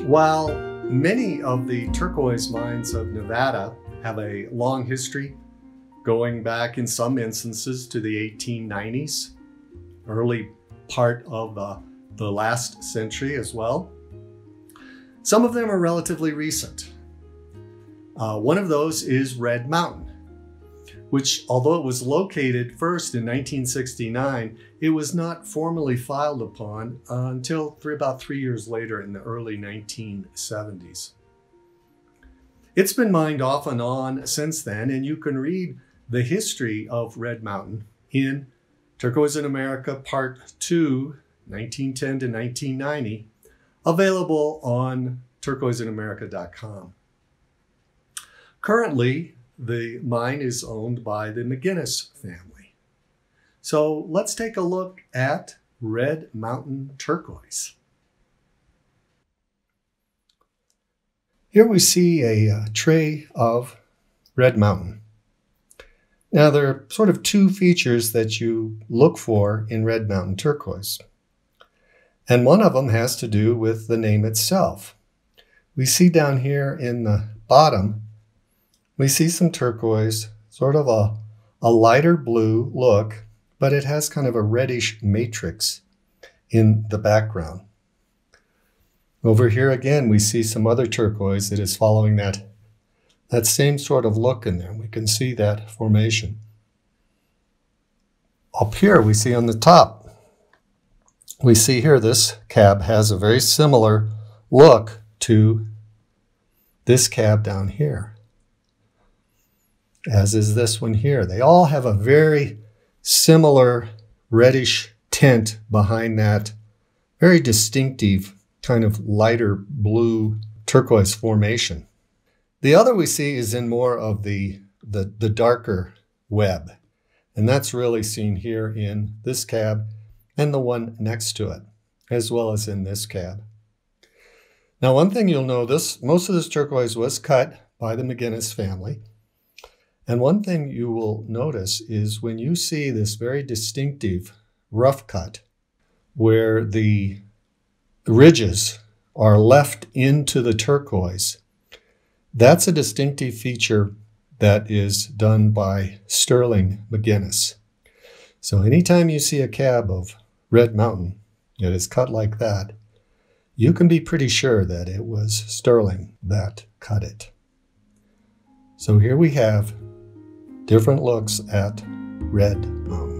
While many of the turquoise mines of Nevada have a long history, going back in some instances to the 1890s, early part of the last century as well, some of them are relatively recent. One of those is Red Mountain, which, although it was located first in 1969, it was not formally filed upon until about 3 years later in the early 1970s. It's been mined off and on since then, and you can read the history of Red Mountain in Turquoise in America Part 2, 1910 to 1990, available on turquoiseinamerica.com. Currently, the mine is owned by the McGinnis family. So let's take a look at Red Mountain turquoise. Here we see a tray of Red Mountain. Now there are sort of two features that you look for in Red Mountain turquoise. And one of them has to do with the name itself. We see down here in the bottom, we see some turquoise, sort of a lighter blue look, but it has kind of a reddish matrix in the background. Over here again, we see some other turquoise that is following that same sort of look in there. We can see that formation. Up here, we see on the top, we see here this cab has a very similar look to this cab down here, as is this one here. They all have a very similar reddish tint behind that very distinctive kind of lighter blue turquoise formation. The other we see is in more of the darker web, and that's really seen here in this cab and the one next to it, as well as in this cab. Now, one thing you'll know, most of this turquoise was cut by the McGinnis family. And one thing you will notice is when you see this very distinctive rough cut where the ridges are left into the turquoise, that's a distinctive feature that is done by Sterling McGinnis. So anytime you see a cab of Red Mountain that is cut like that, you can be pretty sure that it was Sterling that cut it. So here we have different looks at Red Mountain.